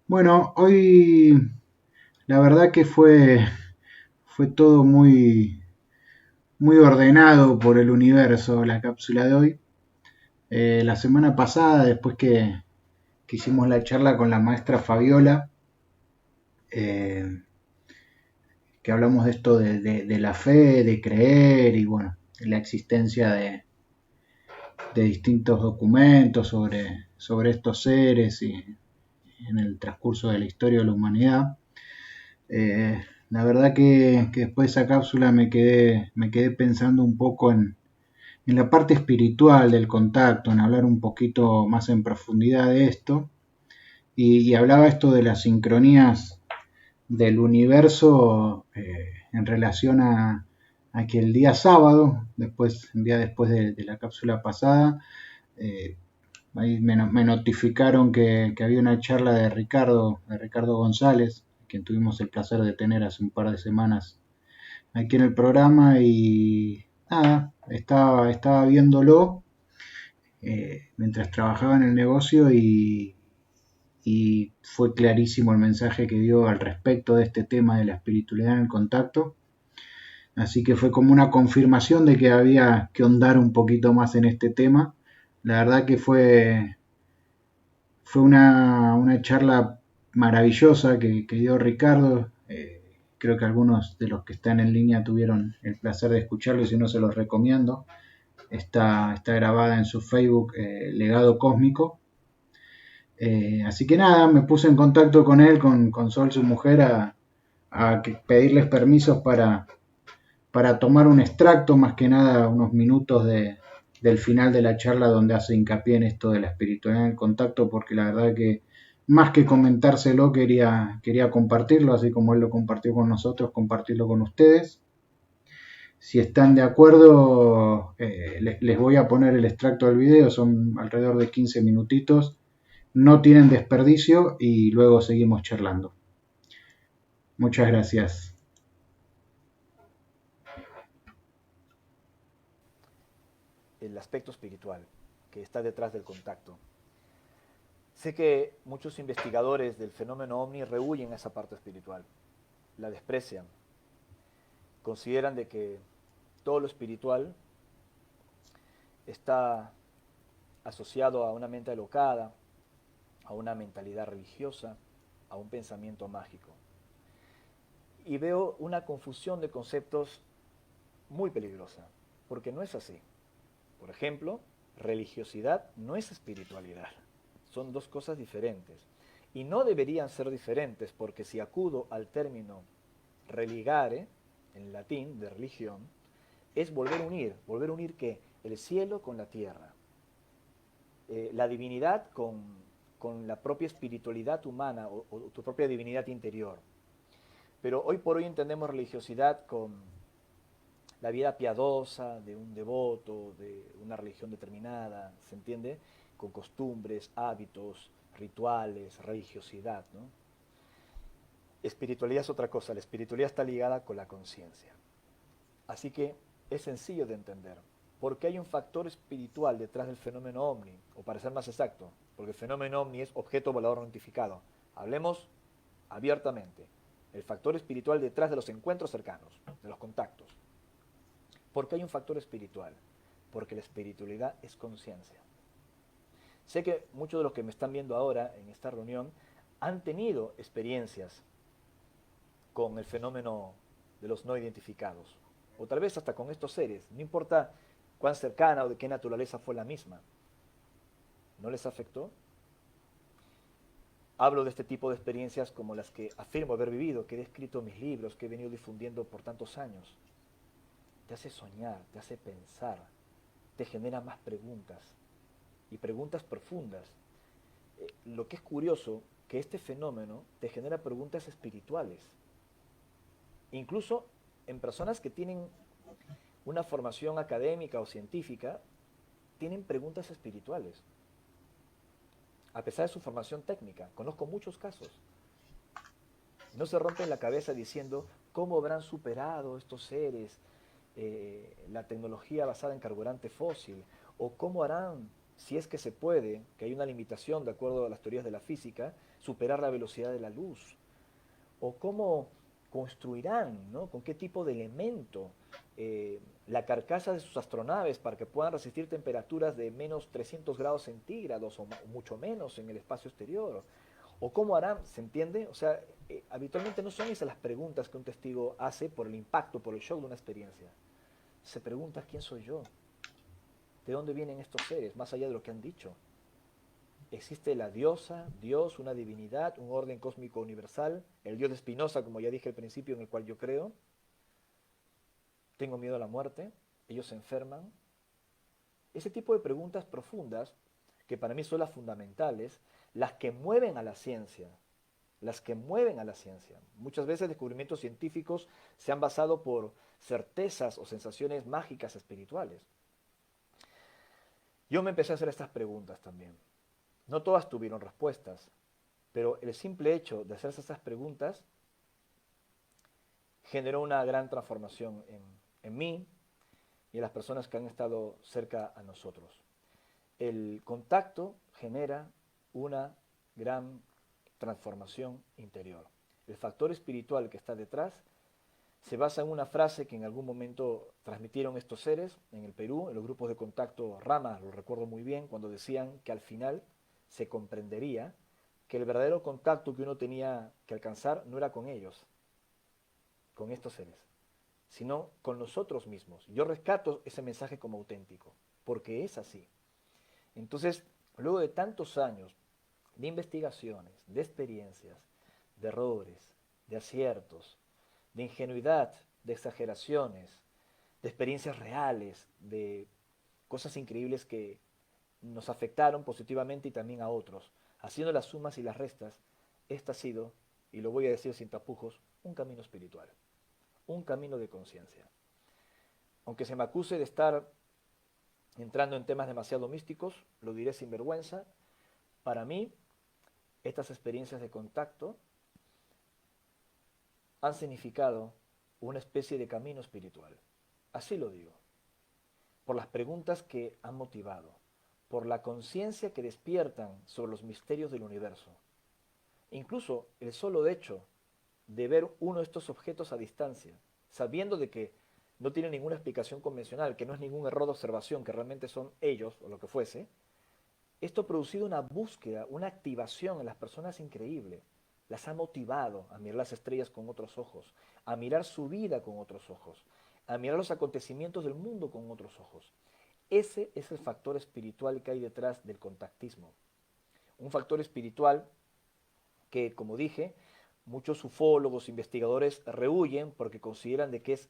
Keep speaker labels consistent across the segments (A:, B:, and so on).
A: Bueno, hoy la verdad que fue todo muy ordenado por el universo, la cápsula de hoy. La semana pasada, después que hicimos la charla con la maestra Fabiola, eh, que hablamos de esto de la fe, de creer y bueno, la existencia de distintos documentos sobre estos seres y en el transcurso de la historia de la humanidad. La verdad que después de esa cápsula me quedé pensando un poco en la parte espiritual del contacto, en hablar un poquito más en profundidad de esto. Y hablaba esto de las sincronías del universo en relación a que el día sábado, un día después de la cápsula pasada, eh, ahí me notificaron que había una charla de Ricardo González, quien tuvimos el placer de tener hace un par de semanas aquí en el programa y nada, estaba viéndolo mientras trabajaba en el negocio y fue clarísimo el mensaje que dio al respecto de este tema de la espiritualidad en el contacto. Así que fue como una confirmación de que había que ahondar un poquito más en este tema. La verdad que fue una charla maravillosa que dio Ricardo. Creo que algunos de los que están en línea tuvieron el placer de escucharlo y si no se los recomiendo. Está grabada en su Facebook Legado Cósmico. Así que nada, me puse en contacto con él, con Sol, su mujer, a pedirles permisos para tomar un extracto, más que nada unos minutos del final de la charla donde hace hincapié en esto de la espiritualidad en el contacto, porque la verdad que más que comentárselo quería compartirlo, así como él lo compartió con nosotros, compartirlo con ustedes. Si están de acuerdo, les voy a poner el extracto del video, son alrededor de 15 minutitos, no tienen desperdicio y luego seguimos charlando. Muchas gracias.
B: El aspecto espiritual que está detrás del contacto. Sé que muchos investigadores del fenómeno ovni rehuyen esa parte espiritual, la desprecian, consideran de que todo lo espiritual está asociado a una mente alocada, a una mentalidad religiosa, a un pensamiento mágico. Y veo una confusión de conceptos muy peligrosa, porque no es así. Por ejemplo, religiosidad no es espiritualidad. Son dos cosas diferentes. Y no deberían ser diferentes porque si acudo al término religare, en latín, de religión, es volver a unir ¿qué? El cielo con la tierra, la divinidad con la propia espiritualidad humana o tu propia divinidad interior. Pero hoy por hoy entendemos religiosidad con la vida piadosa de un devoto, de una religión determinada, ¿se entiende? Con costumbres, hábitos, rituales, religiosidad, ¿no? Espiritualidad es otra cosa, la espiritualidad está ligada con la conciencia. Así que es sencillo de entender. Porque hay un factor espiritual detrás del fenómeno ovni, o para ser más exacto, porque el fenómeno ovni es objeto volador no identificado. Hablemos abiertamente. El factor espiritual detrás de los encuentros cercanos, de los contactos. ¿Por qué hay un factor espiritual? Porque la espiritualidad es conciencia. Sé que muchos de los que me están viendo ahora en esta reunión han tenido experiencias con el fenómeno de los no identificados, o tal vez hasta con estos seres, no importa cuán cercana o de qué naturaleza fue la misma. ¿No les afectó? Hablo de este tipo de experiencias como las que afirmo haber vivido, que he escrito en mis libros, que he venido difundiendo por tantos años. Te hace soñar, te hace pensar, te genera más preguntas y preguntas profundas. Lo que es curioso, que este fenómeno te genera preguntas espirituales, incluso en personas que tienen una formación académica o científica, tienen preguntas espirituales, a pesar de su formación técnica. Conozco muchos casos. No se rompen la cabeza diciendo cómo habrán superado estos seres la tecnología basada en carburante fósil, o cómo harán, si es que se puede, que hay una limitación de acuerdo a las teorías de la física, superar la velocidad de la luz? ¿O cómo construirán, ¿no? ¿Con qué tipo de elemento la carcasa de sus astronaves para que puedan resistir temperaturas de menos 300 grados centígrados o mucho menos en el espacio exterior? ¿O cómo harán? ¿Se entiende? O sea, habitualmente no son esas las preguntas que un testigo hace por el impacto, por el shock de una experiencia. Se pregunta: ¿quién soy yo? ¿De dónde vienen estos seres? Más allá de lo que han dicho. ¿Existe la diosa, Dios, una divinidad, un orden cósmico universal? El Dios de Spinoza, como ya dije al principio, en el cual yo creo. ¿Tengo miedo a la muerte? ¿Ellos se enferman? Ese tipo de preguntas profundas, que para mí son las fundamentales, las que mueven a la ciencia, las que mueven a la ciencia. Muchas veces descubrimientos científicos se han basado por certezas o sensaciones mágicas espirituales. Yo me empecé a hacer estas preguntas también. No todas tuvieron respuestas, pero el simple hecho de hacerse estas preguntas generó una gran transformación en mí y en las personas que han estado cerca a nosotros. El contacto genera una gran transformación interior. El factor espiritual que está detrás se basa en una frase que en algún momento transmitieron estos seres en el Perú, en los grupos de contacto Rama, lo recuerdo muy bien, cuando decían que al final se comprendería que el verdadero contacto que uno tenía que alcanzar no era con ellos, con estos seres, sino con nosotros mismos. Yo rescato ese mensaje como auténtico, porque es así. Entonces, luego de tantos años de investigaciones, de experiencias, de errores, de aciertos, de ingenuidad, de exageraciones, de experiencias reales, de cosas increíbles que nos afectaron positivamente y también a otros, haciendo las sumas y las restas, este ha sido, y lo voy a decir sin tapujos, un camino espiritual, un camino de conciencia. Aunque se me acuse de estar entrando en temas demasiado místicos, lo diré sin vergüenza, para mí estas experiencias de contacto han significado una especie de camino espiritual. Así lo digo, por las preguntas que han motivado, por la conciencia que despiertan sobre los misterios del universo. Incluso el solo hecho de ver uno de estos objetos a distancia, sabiendo de que no tiene ninguna explicación convencional, que no es ningún error de observación, que realmente son ellos o lo que fuese, esto ha producido una búsqueda, una activación en las personas increíble. Las ha motivado a mirar las estrellas con otros ojos, a mirar su vida con otros ojos, a mirar los acontecimientos del mundo con otros ojos. Ese es el factor espiritual que hay detrás del contactismo. Un factor espiritual que, como dije, muchos ufólogos, investigadores rehuyen porque consideran de que es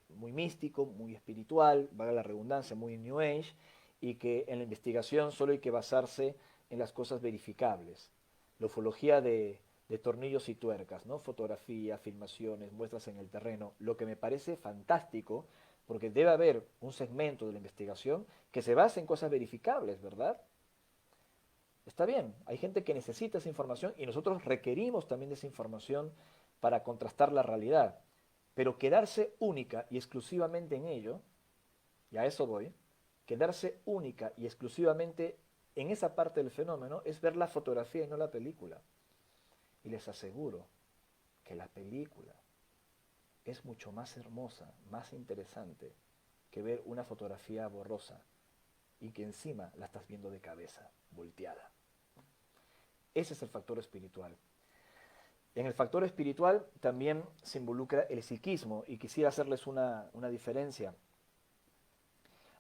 B: muy místico, muy espiritual, valga la redundancia, muy New Age, y que en la investigación solo hay que basarse en las cosas verificables. La ufología de tornillos y tuercas, ¿no? Fotografía, filmaciones, muestras en el terreno, lo que me parece fantástico, porque debe haber un segmento de la investigación que se base en cosas verificables, ¿verdad? Está bien, hay gente que necesita esa información y nosotros requerimos también de esa información para contrastar la realidad. Pero quedarse única y exclusivamente en ello, y a eso voy, quedarse única y exclusivamente en esa parte del fenómeno es ver la fotografía y no la película. Y les aseguro que la película es mucho más hermosa, más interesante que ver una fotografía borrosa y que encima la estás viendo de cabeza, volteada. Ese es el factor espiritual. En el factor espiritual también se involucra el psiquismo y quisiera hacerles una diferencia.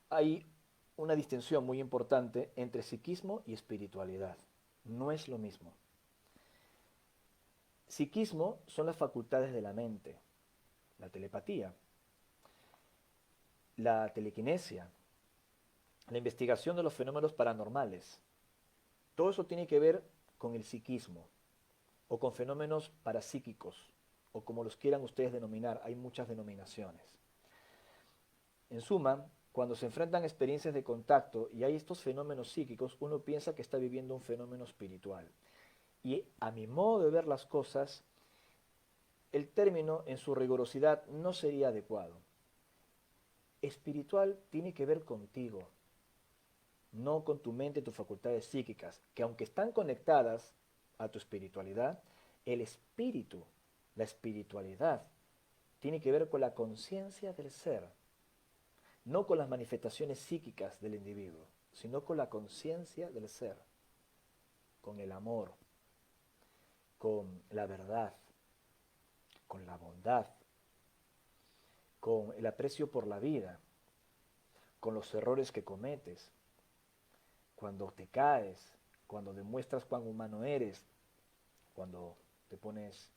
B: Hay una distinción muy importante entre psiquismo y espiritualidad. No es lo mismo. Psiquismo son las facultades de la mente, la telepatía, la telequinesia, la investigación de los fenómenos paranormales. Todo eso tiene que ver con el psiquismo o con fenómenos parapsíquicos o como los quieran ustedes denominar. Hay muchas denominaciones. En suma, cuando se enfrentan experiencias de contacto y hay estos fenómenos psíquicos, uno piensa que está viviendo un fenómeno espiritual. Y a mi modo de ver las cosas, el término en su rigurosidad no sería adecuado. Espiritual tiene que ver contigo, no con tu mente y tus facultades psíquicas, que aunque están conectadas a tu espiritualidad, el espíritu, la espiritualidad, tiene que ver con la conciencia del ser, no con las manifestaciones psíquicas del individuo, sino con la conciencia del ser, con el amor, con la verdad, con la bondad, con el aprecio por la vida, con los errores que cometes, cuando te caes, cuando demuestras cuán humano eres, cuando te pones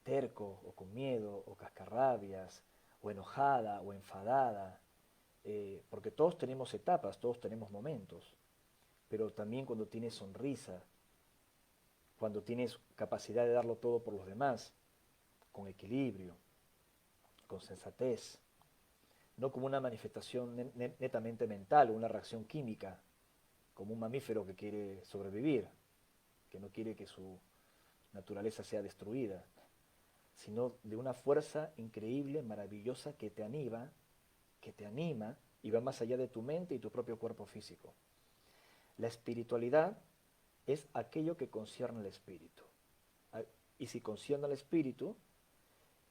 B: terco o con miedo o cascarrabias o enojada o enfadada, porque todos tenemos etapas, todos tenemos momentos, pero también cuando tienes sonrisa, cuando tienes capacidad de darlo todo por los demás, con equilibrio, con sensatez, no como una manifestación netamente mental o una reacción química, como un mamífero que quiere sobrevivir, que no quiere que su naturaleza sea destruida, sino de una fuerza increíble, maravillosa, que te anima y va más allá de tu mente y tu propio cuerpo físico. La espiritualidad es aquello que concierne al espíritu. Y si concierne al espíritu,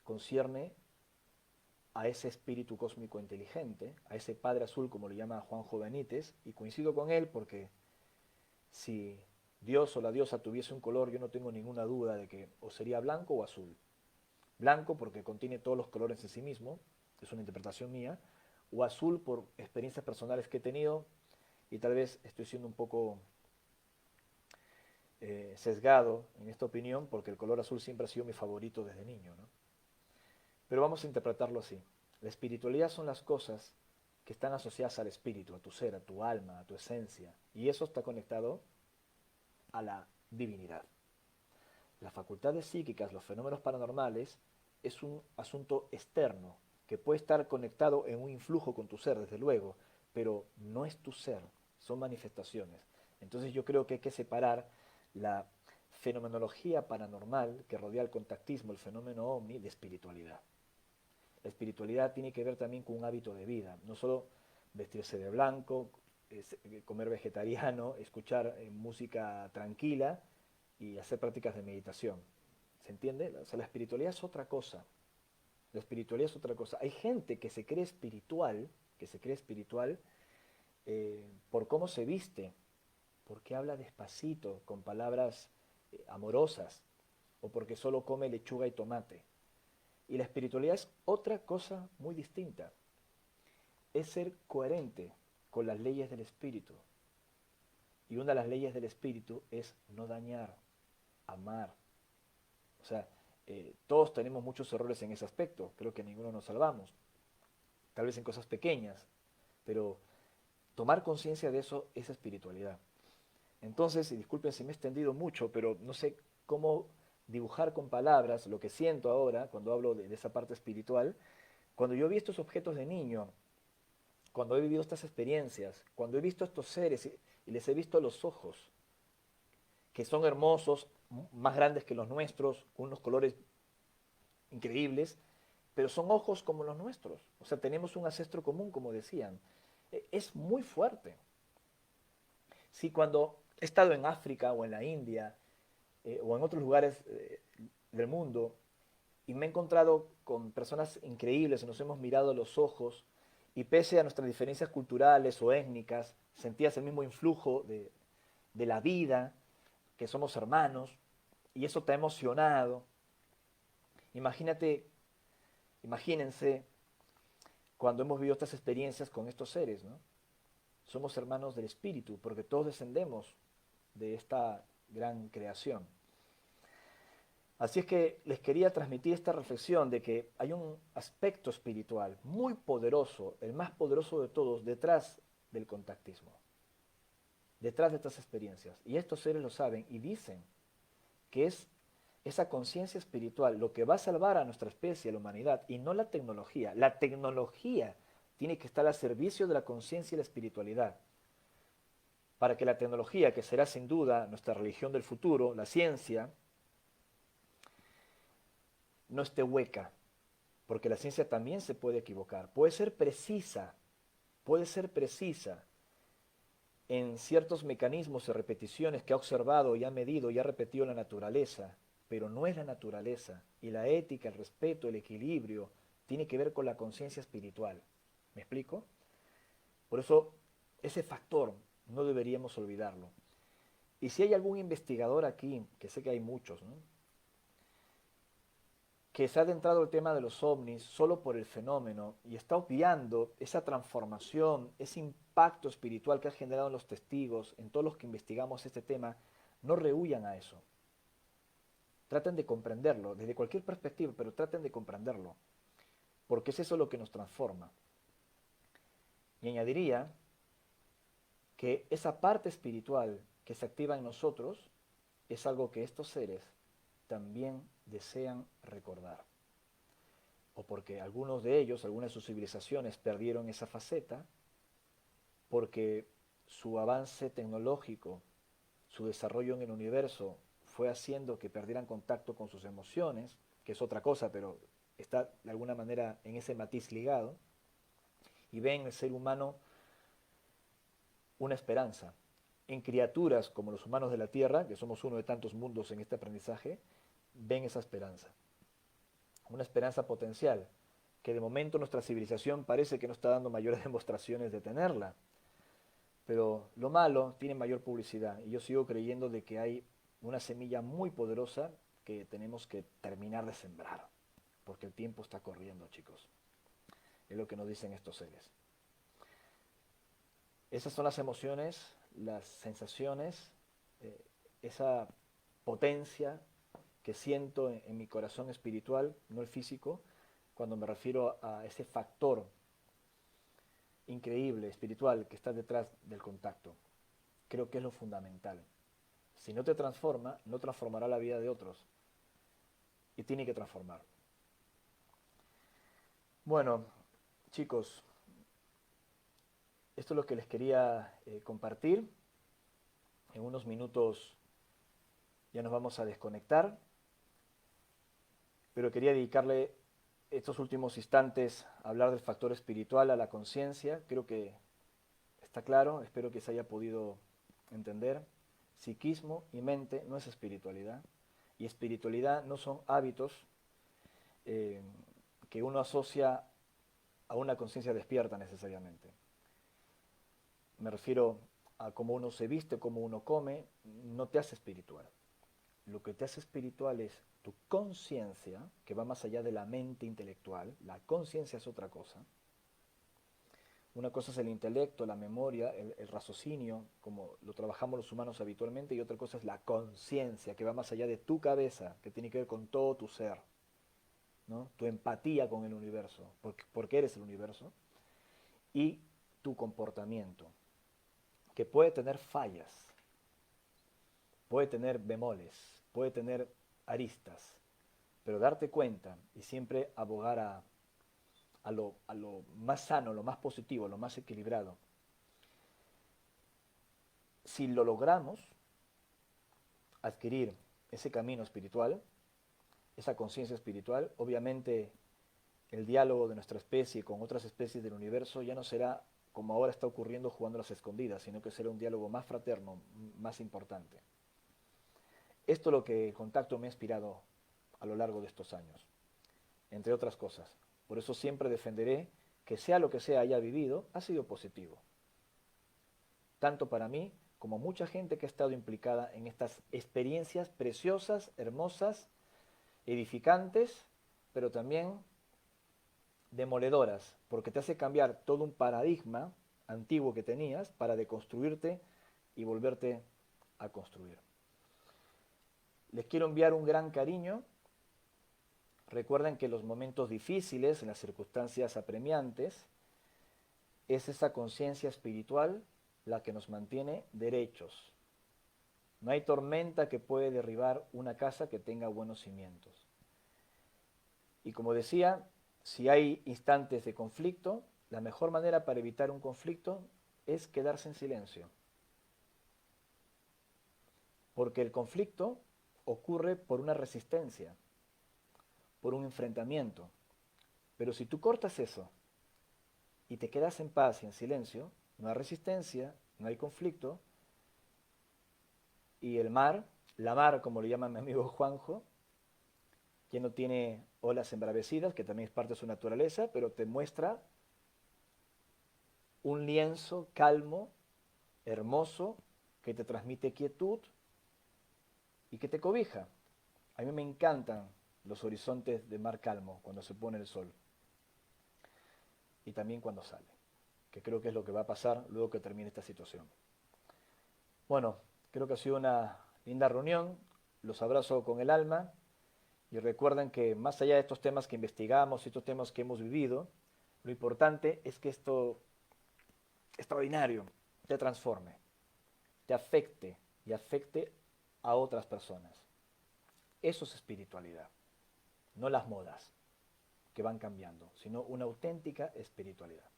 B: concierne a ese espíritu cósmico inteligente, a ese Padre Azul, como le llama Juanjo Benítez, y coincido con él porque si Dios o la diosa tuviese un color, yo no tengo ninguna duda de que o sería blanco o azul. Blanco porque contiene todos los colores en sí mismo, es una interpretación mía, o azul por experiencias personales que he tenido, y tal vez estoy siendo un poco sesgado en esta opinión, porque el color azul siempre ha sido mi favorito desde niño, ¿no? Pero vamos a interpretarlo así. La espiritualidad son las cosas que están asociadas al espíritu, a tu ser, a tu alma, a tu esencia, y eso está conectado a la divinidad. Las facultades psíquicas, los fenómenos paranormales, es un asunto externo que puede estar conectado en un influjo con tu ser, desde luego, pero no es tu ser, son manifestaciones. Entonces yo creo que hay que separar la fenomenología paranormal que rodea el contactismo, el fenómeno ovni, de espiritualidad. La espiritualidad tiene que ver también con un hábito de vida, no solo vestirse de blanco, comer vegetariano, escuchar música tranquila y hacer prácticas de meditación. ¿Se entiende? O sea, la espiritualidad es otra cosa. La espiritualidad es otra cosa. Hay gente que se cree espiritual por cómo se viste, porque habla despacito, con palabras amorosas, o porque solo come lechuga y tomate. Y la espiritualidad es otra cosa muy distinta. Es ser coherente con las leyes del espíritu. Y una de las leyes del espíritu es no dañar, amar. O sea, todos tenemos muchos errores en ese aspecto. Creo que ninguno nos salvamos. Tal vez en cosas pequeñas. Pero tomar conciencia de eso es espiritualidad. Entonces, y disculpen si me he extendido mucho, pero no sé cómo dibujar con palabras lo que siento ahora cuando hablo de esa parte espiritual. Cuando yo vi estos objetos de niño, cuando he vivido estas experiencias, cuando he visto estos seres y les he visto los ojos, que son hermosos, más grandes que los nuestros, con unos colores increíbles, pero son ojos como los nuestros. O sea, tenemos un ancestro común, como decían. Es muy fuerte. Si cuando he estado en África o en la India o en otros lugares del mundo y me he encontrado con personas increíbles, nos hemos mirado a los ojos y pese a nuestras diferencias culturales o étnicas, sentías el mismo influjo de la vida, que somos hermanos, y eso te ha emocionado. Imagínate, imagínense cuando hemos vivido estas experiencias con estos seres, ¿no? Somos hermanos del espíritu, porque todos descendemos de esta gran creación. Así es que les quería transmitir esta reflexión de que hay un aspecto espiritual muy poderoso, el más poderoso de todos, detrás del contactismo, detrás de estas experiencias. Y estos seres lo saben y dicen que es esa conciencia espiritual lo que va a salvar a nuestra especie, a la humanidad, y no la tecnología. La tecnología tiene que estar al servicio de la conciencia y la espiritualidad, para que la tecnología, que será sin duda nuestra religión del futuro, la ciencia, no esté hueca, porque la ciencia también se puede equivocar. Puede ser precisa, en ciertos mecanismos y repeticiones que ha observado y ha medido y ha repetido la naturaleza, pero no es la naturaleza. Y la ética, el respeto, el equilibrio, tiene que ver con la conciencia espiritual. ¿Me explico? Por eso, ese factor no deberíamos olvidarlo. Y si hay algún investigador aquí, que sé que hay muchos, ¿no?, que se ha adentrado el tema de los ovnis solo por el fenómeno y está obviando esa transformación, ese impacto espiritual que ha generado en los testigos, en todos los que investigamos este tema, no rehuyan a eso. Traten de comprenderlo, desde cualquier perspectiva, pero traten de comprenderlo, porque es eso lo que nos transforma. Y añadiría que esa parte espiritual que se activa en nosotros es algo que estos seres también desean recordar. O porque algunos de ellos, algunas de sus civilizaciones perdieron esa faceta, porque su avance tecnológico, su desarrollo en el universo fue haciendo que perdieran contacto con sus emociones, que es otra cosa, pero está de alguna manera en ese matiz ligado, y ven en el ser humano una esperanza. En criaturas como los humanos de la Tierra, que somos uno de tantos mundos en este aprendizaje, ven esa esperanza. Una esperanza potencial, que de momento nuestra civilización parece que no está dando mayores demostraciones de tenerla. Pero lo malo tiene mayor publicidad y yo sigo creyendo de que hay una semilla muy poderosa que tenemos que terminar de sembrar, porque el tiempo está corriendo, chicos. Es lo que nos dicen estos seres. Esas son las emociones, las sensaciones, esa potencia que siento en mi corazón espiritual, no el físico, cuando me refiero a ese factor increíble, espiritual, que está detrás del contacto. Creo que es lo fundamental. Si no te transforma, no transformará la vida de otros. Y tiene que transformar. Bueno, chicos, esto es lo que les quería compartir. En unos minutos ya nos vamos a desconectar, pero quería dedicarle estos últimos instantes a hablar del factor espiritual, a la conciencia. Creo que está claro, espero que se haya podido entender. Psiquismo y mente no es espiritualidad, y espiritualidad no son hábitos eh, que uno asocia a una conciencia despierta necesariamente. Me refiero a cómo uno se viste, cómo uno come, no te hace espiritual. Lo que te hace espiritual es tu conciencia, que va más allá de la mente intelectual. La conciencia es otra cosa. Una cosa es el intelecto, la memoria, el raciocinio, como lo trabajamos los humanos habitualmente, y otra cosa es la conciencia, que va más allá de tu cabeza, que tiene que ver con todo tu ser, ¿no? Tu empatía con el universo, porque eres el universo, y tu comportamiento, que puede tener fallas, puede tener bemoles, puede tener aristas, pero darte cuenta y siempre abogar a lo más sano, lo más positivo, lo más equilibrado. Si lo logramos adquirir ese camino espiritual, esa conciencia espiritual, obviamente el diálogo de nuestra especie con otras especies del universo ya no será como ahora está ocurriendo jugando a las escondidas, sino que será un diálogo más fraterno, más importante. Esto es lo que el contacto me ha inspirado a lo largo de estos años, entre otras cosas. Por eso siempre defenderé que sea lo que sea haya vivido, ha sido positivo. Tanto para mí como mucha gente que ha estado implicada en estas experiencias preciosas, hermosas, edificantes, pero también demoledoras, porque te hace cambiar todo un paradigma antiguo que tenías para deconstruirte y volverte a construir. Les quiero enviar un gran cariño. Recuerden que los momentos difíciles, en las circunstancias apremiantes, es esa conciencia espiritual la que nos mantiene derechos. No hay tormenta que puede derribar una casa que tenga buenos cimientos. Y como decía, si hay instantes de conflicto, la mejor manera para evitar un conflicto es quedarse en silencio. Porque el conflicto ocurre por una resistencia, por un enfrentamiento. Pero si tú cortas eso y te quedas en paz y en silencio, no hay resistencia, no hay conflicto, y el mar, la mar, como le llama mi amigo Juanjo, que no tiene olas embravecidas, que también es parte de su naturaleza, pero te muestra un lienzo calmo, hermoso, que te transmite quietud y que te cobija. A mí me encantan los horizontes de mar calmo cuando se pone el sol y también cuando sale, que creo que es lo que va a pasar luego que termine esta situación. Bueno, creo que ha sido una linda reunión, los abrazo con el alma y recuerden que más allá de estos temas que investigamos y estos temas que hemos vivido, lo importante es que esto extraordinario te transforme, te afecte y afecte a otras personas. Eso es espiritualidad, no las modas que van cambiando, sino una auténtica espiritualidad.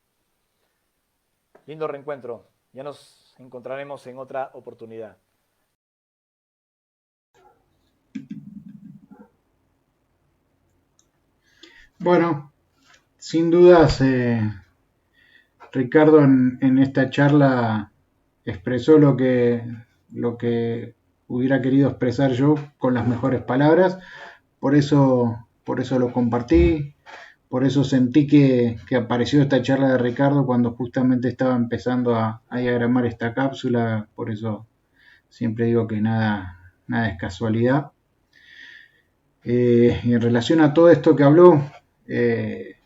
B: Lindo reencuentro, ya nos encontraremos en otra oportunidad.
A: Bueno, sin dudas, Ricardo en esta charla expresó lo que hubiera querido expresar yo con las mejores palabras. Por eso lo compartí, por eso sentí que apareció esta charla de Ricardo cuando justamente estaba empezando a diagramar esta cápsula. Por eso siempre digo que nada es casualidad. Y en relación a todo esto que habló, eh,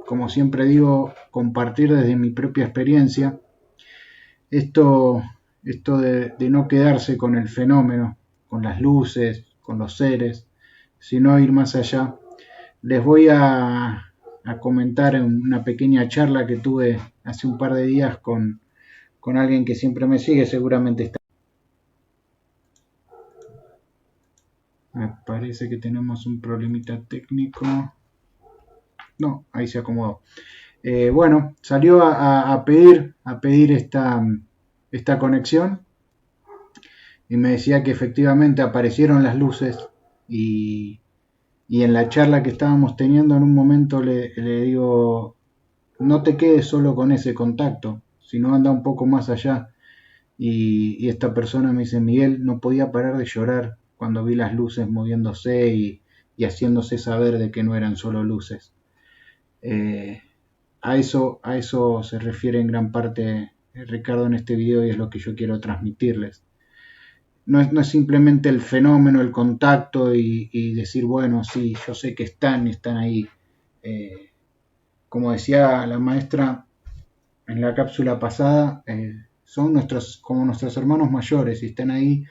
A: como siempre digo, compartir desde mi propia experiencia esto, esto de no quedarse con el fenómeno, con las luces, con los seres, sino ir más allá. Les voy a comentar en una pequeña charla que tuve hace un par de días con alguien que siempre me sigue, seguramente está. Me parece que tenemos un problemita técnico. No, ahí se acomodó. Bueno, salió a pedir esta conexión y me decía que efectivamente aparecieron las luces y, y en la charla que estábamos teniendo en un momento le digo, no te quedes solo con ese contacto, sino anda un poco más allá. Y esta persona me dice, Miguel, no podía parar de llorar cuando vi las luces moviéndose y haciéndose saber de que no eran solo luces. Eh, a eso se refiere en gran parte Ricardo en este video y es lo que yo quiero transmitirles. No es simplemente el fenómeno, el contacto y decir, bueno, sí, yo sé que están ahí. Eh, como decía la maestra en la cápsula pasada, son como nuestros hermanos mayores y están ahí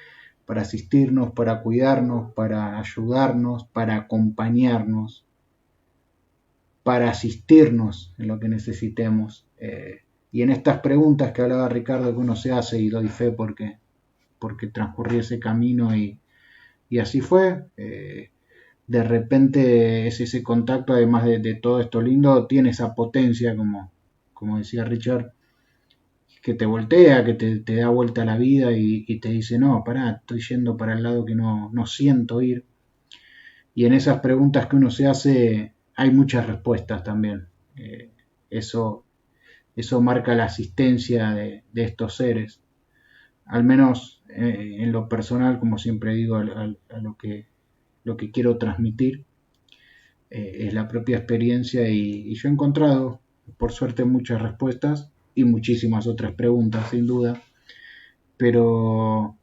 A: para asistirnos, para cuidarnos, para ayudarnos, para acompañarnos, para asistirnos en lo que necesitemos. Y en estas preguntas que hablaba Ricardo que uno se hace, y doy fe porque transcurrí ese camino y así fue, de repente es ese contacto, además de todo esto lindo, tiene esa potencia, como decía Richard, que te voltea, que te da vuelta a la vida y te dice, no, pará, estoy yendo para el lado que no siento ir. Y en esas preguntas que uno se hace hay muchas respuestas también. Eso, eso marca la asistencia de estos seres. Al menos en lo personal, como siempre digo, a lo que quiero transmitir es la propia experiencia y yo he encontrado, por suerte, muchas respuestas y muchísimas otras preguntas, sin duda, pero,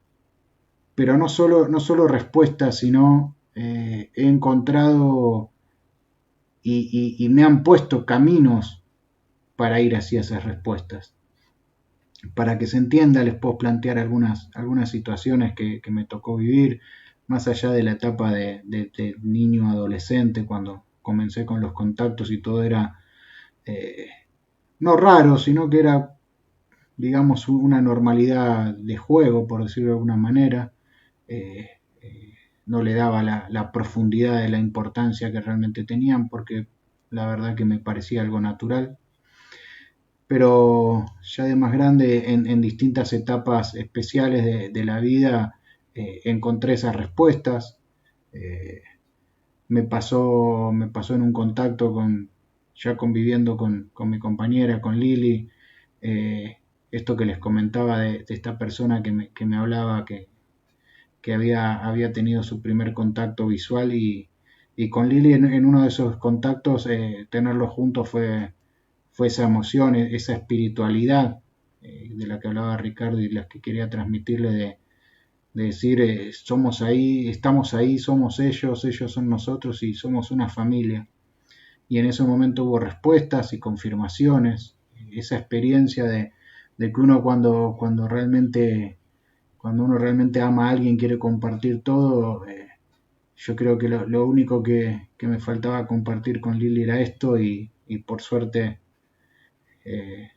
A: pero no solo respuestas, sino he encontrado y me han puesto caminos para ir hacia esas respuestas. Para que se entienda, les puedo plantear algunas situaciones que me tocó vivir, más allá de la etapa de niño adolescente, cuando comencé con los contactos y todo era eh, no raro, sino que era, digamos, una normalidad de juego, por decirlo de alguna manera. Eh, no le daba la profundidad de la importancia que realmente tenían, porque la verdad que me parecía algo natural. Pero ya de más grande, en distintas etapas especiales de la vida, encontré esas respuestas. Eh, me pasó en un contacto ya conviviendo con mi compañera, con Lili, esto que les comentaba de esta persona que me hablaba que había tenido su primer contacto visual y con Lili en uno de esos contactos tenerlos juntos fue esa emoción, esa espiritualidad de la que hablaba Ricardo y la que quería transmitirle de decir somos ahí, estamos ahí, somos ellos son nosotros y somos una familia. Y en ese momento hubo respuestas y confirmaciones, esa experiencia de que uno cuando uno realmente ama a alguien, quiere compartir todo, yo creo que lo único que me faltaba compartir con Lili era esto y por suerte eh,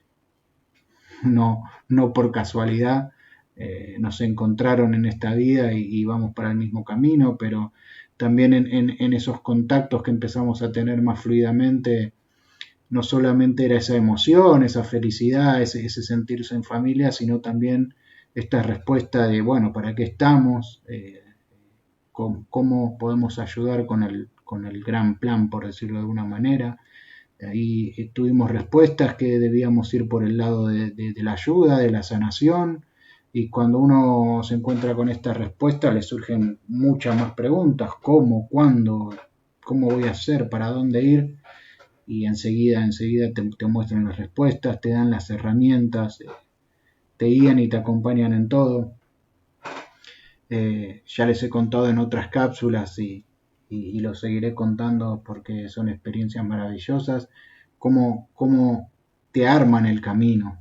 A: no por casualidad nos encontraron en esta vida y vamos para el mismo camino, pero también en esos contactos que empezamos a tener más fluidamente, no solamente era esa emoción, esa felicidad, ese sentirse en familia, sino también esta respuesta de, bueno, ¿para qué estamos? ¿Cómo podemos ayudar con el gran plan, por decirlo de alguna manera? Ahí tuvimos respuestas que debíamos ir por el lado de la ayuda, de la sanación, y cuando uno se encuentra con esta respuesta le surgen muchas más preguntas, ¿cómo, cuándo, cómo voy a hacer, para dónde ir? Y enseguida te muestran las respuestas, te dan las herramientas, te guían y te acompañan en todo. Ya les he contado en otras cápsulas y lo seguiré contando porque son experiencias maravillosas, cómo te arman el camino.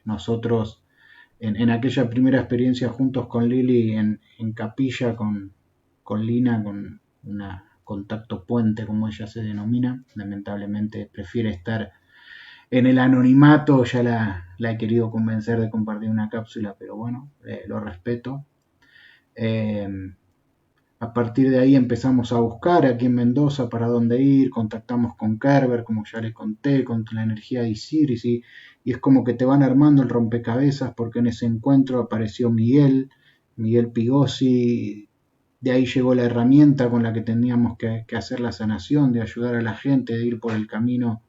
A: Nosotros en aquella primera experiencia juntos con Lili en capilla con Lina, con una contacto puente como ella se denomina, lamentablemente prefiere estar en el anonimato, ya la he querido convencer de compartir una cápsula, pero bueno, lo respeto. Eh, a partir de ahí empezamos a buscar aquí en Mendoza para dónde ir, contactamos con Kerber, como ya le conté, con la energía de Isiris, y es como que te van armando el rompecabezas porque en ese encuentro apareció Miguel Pigosi, de ahí llegó la herramienta con la que teníamos que hacer la sanación, de ayudar a la gente, de ir por el camino,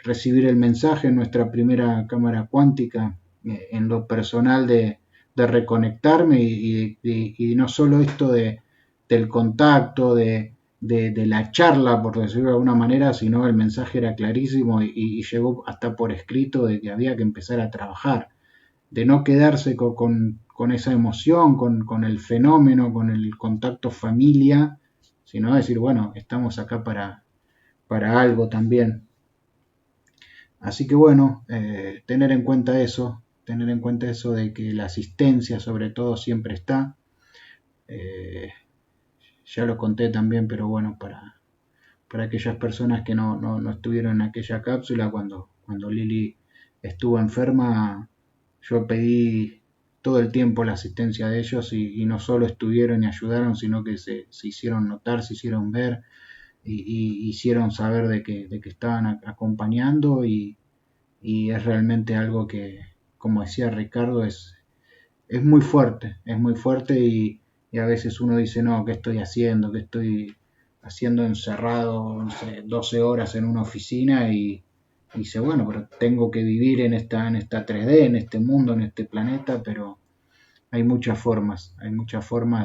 A: recibir el mensaje en nuestra primera cámara cuántica, en lo personal de reconectarme y no solo esto del contacto, de la charla, por decirlo de alguna manera, sino el mensaje era clarísimo y llegó hasta por escrito de que había que empezar a trabajar, de no quedarse con esa emoción, con el fenómeno, con el contacto familia, sino decir, bueno, estamos acá para algo también. Así que bueno, tener en cuenta eso de que la asistencia sobre todo siempre está. Eh, ya lo conté también, pero bueno, para aquellas personas que no estuvieron en aquella cápsula, cuando Lili estuvo enferma, yo pedí todo el tiempo la asistencia de ellos y no solo estuvieron y ayudaron, sino que se hicieron notar, se hicieron ver y hicieron saber de que estaban acompañando y es realmente algo que, como decía Ricardo, es muy fuerte y a veces uno dice, no, ¿qué estoy haciendo? ¿Qué estoy haciendo encerrado, no sé, 12 horas en una oficina? Y dice, bueno, pero tengo que vivir en esta 3D, en este mundo, en este planeta, pero hay muchas formas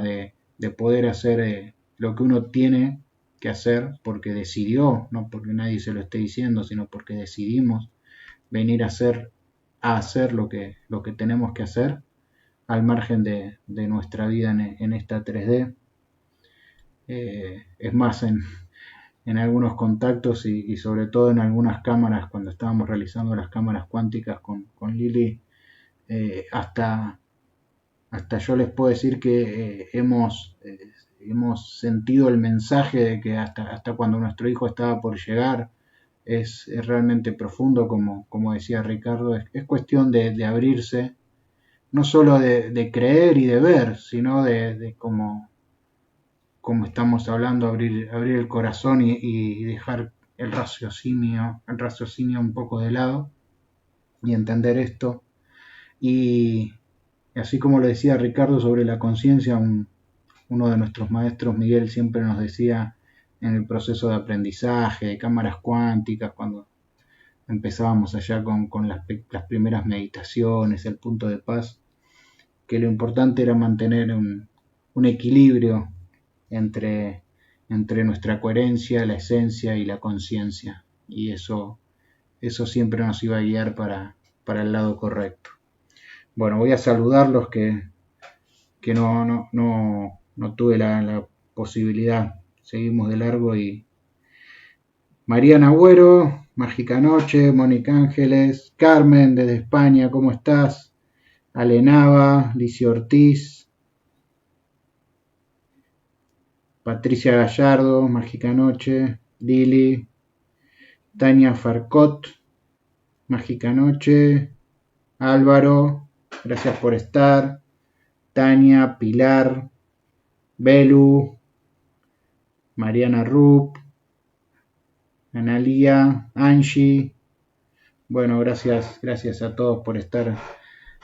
A: de poder hacer lo que uno tiene que hacer porque decidió, no porque nadie se lo esté diciendo, sino porque decidimos venir a hacer lo que tenemos que hacer al margen de nuestra vida en esta 3D. Es más, en algunos contactos y sobre todo en algunas cámaras, cuando estábamos realizando las cámaras cuánticas con Lili, hasta yo les puedo decir que hemos sentido el mensaje de que hasta cuando nuestro hijo estaba por llegar, es realmente profundo, como decía Ricardo, es cuestión de abrirse, no solo de creer y de ver, sino de como estamos hablando, abrir el corazón y dejar el raciocinio un poco de lado y entender esto. Y así como lo decía Ricardo sobre la conciencia, uno de nuestros maestros, Miguel, siempre nos decía en el proceso de aprendizaje, de cámaras cuánticas, cuando empezábamos allá con las primeras meditaciones, el punto de paz, que lo importante era mantener un equilibrio entre nuestra coherencia, la esencia y la conciencia, y eso siempre nos iba a guiar para el lado correcto. Bueno, voy a saludarlos que no tuve la posibilidad. Seguimos de largo y Mariana Agüero, Mágica Noche, Mónica Ángeles, Carmen desde España, ¿cómo estás? Alenava, Licia Ortiz, Patricia Gallardo, Mágica Noche, Lili, Tania Farcot, Mágica Noche, Álvaro, gracias por estar, Tania, Pilar, Belu, Mariana Rupp, Analía, Angie. Bueno, gracias a todos por estar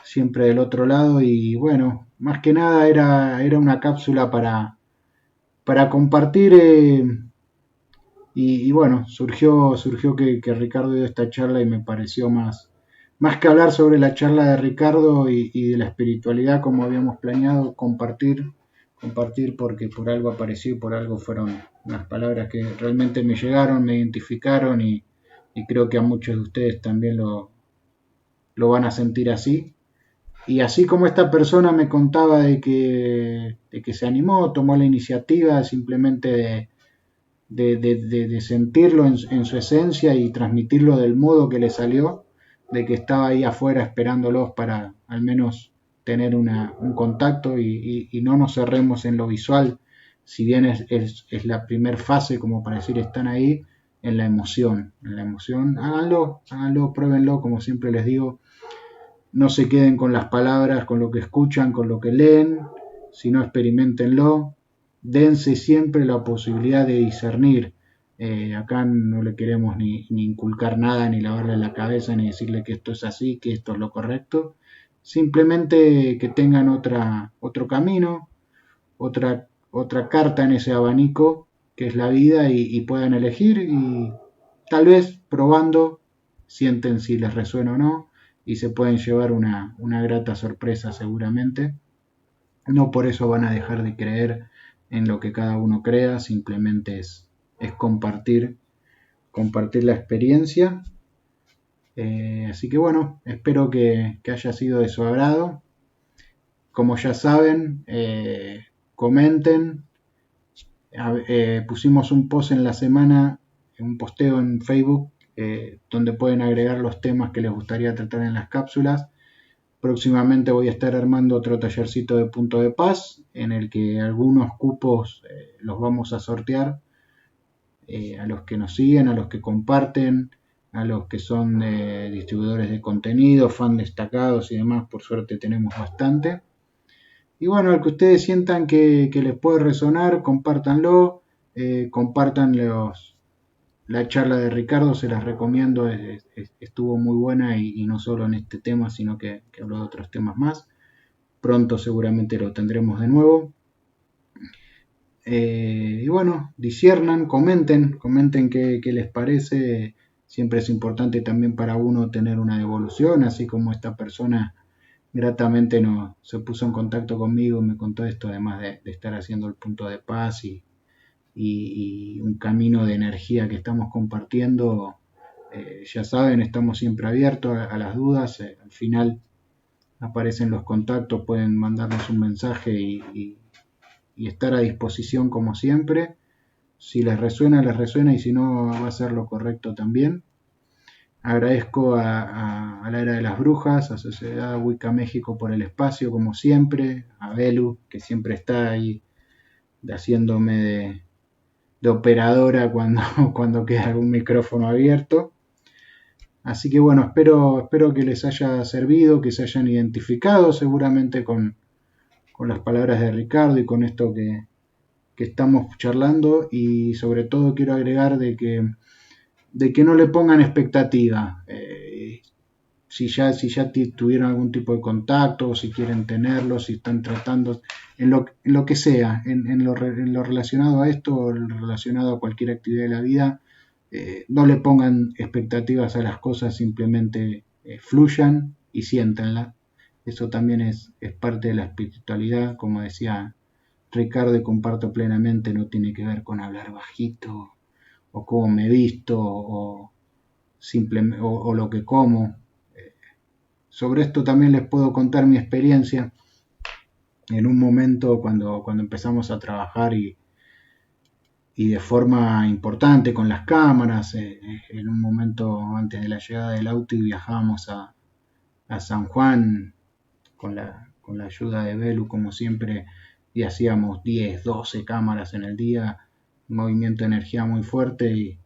A: siempre del otro lado. Y bueno, más que nada era una cápsula para compartir. Y bueno, surgió que Ricardo dio esta charla y me pareció más que hablar sobre la charla de Ricardo y de la espiritualidad como habíamos planeado, compartir porque por algo apareció y por algo fueron unas palabras que realmente me llegaron, me identificaron y creo que a muchos de ustedes también lo van a sentir así. Y así como esta persona me contaba de que se animó, tomó la iniciativa simplemente de sentirlo en su esencia y transmitirlo del modo que le salió, de que estaba ahí afuera esperándolos para al menos tener un contacto y no nos cerremos en lo visual, si bien es la primer fase, como para decir, están ahí en la emoción, háganlo, pruébenlo, como siempre les digo, no se queden con las palabras, con lo que escuchan, con lo que leen, sino experimentenlo, dense siempre la posibilidad de discernir. Acá no le queremos ni inculcar nada, ni lavarle la cabeza, ni decirle que esto es así, que esto es lo correcto. Simplemente que tengan otro camino, otra carta en ese abanico que es la vida y puedan elegir y tal vez probando sienten si les resuena o no y se pueden llevar una grata sorpresa seguramente. No por eso van a dejar de creer en lo que cada uno crea, simplemente es compartir la experiencia. Así que bueno, espero que haya sido de su agrado. Como ya saben, comenten. Pusimos un post en la semana, un posteo en Facebook, donde pueden agregar los temas que les gustaría tratar en las cápsulas. Próximamente voy a estar armando otro tallercito de punto de paz, en el que algunos cupos los vamos a sortear a los que nos siguen, a los que comparten, a los que son distribuidores de contenido, fan destacados y demás. Por suerte tenemos bastante. Y bueno, al que ustedes sientan que les puede resonar, compártanlo, compartan la charla de Ricardo, se las recomiendo, estuvo muy buena y no solo en este tema, sino que habló de otros temas más. Pronto seguramente lo tendremos de nuevo. Y bueno, disciernan, comenten qué les parece. Siempre es importante también para uno tener una devolución, así como esta persona gratamente se puso en contacto conmigo, me contó esto, además de estar haciendo el punto de paz y un camino de energía que estamos compartiendo. Ya saben, estamos siempre abiertos a las dudas. Al final aparecen los contactos, pueden mandarnos un mensaje y estar a disposición como siempre. Si les resuena, y si no, va a ser lo correcto también. Agradezco a la Era de las Brujas, a Sociedad Wicca México por el espacio, como siempre, a Belu, que siempre está ahí haciéndome de operadora cuando queda algún micrófono abierto. Así que bueno, espero que les haya servido, que se hayan identificado seguramente con las palabras de Ricardo y con esto que estamos charlando, y sobre todo quiero agregar de que no le pongan expectativa. Si ya tuvieron algún tipo de contacto, o si quieren tenerlo, si están tratando, en lo que sea, en lo relacionado a esto o relacionado a cualquier actividad de la vida, no le pongan expectativas a las cosas, simplemente fluyan y siéntenla. Eso también es parte de la espiritualidad, como decía Ricardo, y comparto plenamente, no tiene que ver con hablar bajito o cómo me visto o lo que como. Sobre esto también les puedo contar mi experiencia. En un momento cuando empezamos a trabajar y de forma importante con las cámaras, en un momento antes de la llegada del auto y viajábamos a San Juan con la ayuda de Belu como siempre y hacíamos 10, 12 cámaras en el día, un movimiento de energía muy fuerte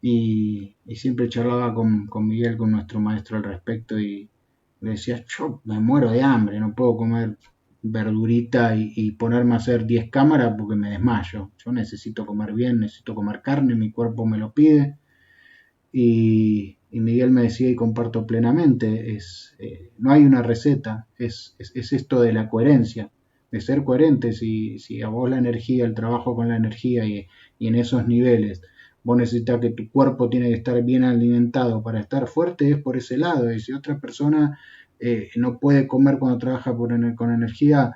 A: y siempre charlaba con Miguel, con nuestro maestro al respecto y le decía, yo me muero de hambre, no puedo comer verdurita y ponerme a hacer 10 cámaras porque me desmayo. Yo necesito comer bien, necesito comer carne, mi cuerpo me lo pide. Y Miguel me decía y comparto plenamente, no hay una receta, es esto de la coherencia, de ser coherente. Si a vos la energía, el trabajo con la energía y en esos niveles, vos necesitas que tu cuerpo tiene que estar bien alimentado para estar fuerte, es por ese lado. Y si otra persona no puede comer cuando trabaja con energía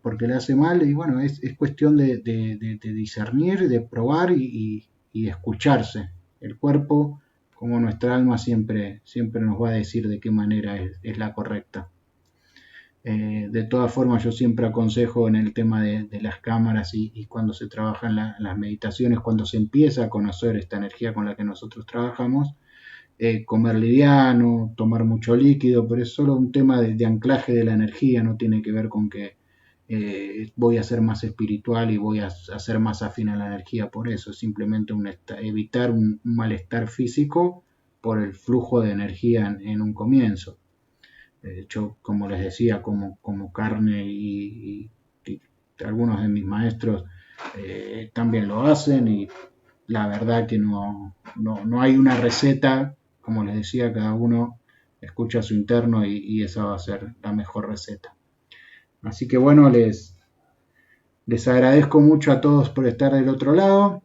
A: porque le hace mal, y bueno, es cuestión de discernir, de probar y de escucharse. El cuerpo, como nuestra alma, siempre nos va a decir de qué manera es la correcta. De todas formas, yo siempre aconsejo en el tema de las cámaras y cuando se trabaja en las meditaciones, cuando se empieza a conocer esta energía con la que nosotros trabajamos, comer liviano, tomar mucho líquido, pero es solo un tema de anclaje de la energía, no tiene que ver con que voy a ser más espiritual y voy a ser más afín a la energía por eso, es simplemente evitar un malestar físico por el flujo de energía en un comienzo. De hecho, como les decía, como carne y algunos de mis maestros también lo hacen y la verdad que no hay una receta, como les decía, cada uno escucha a su interno y esa va a ser la mejor receta. Así que bueno, les agradezco mucho a todos por estar del otro lado.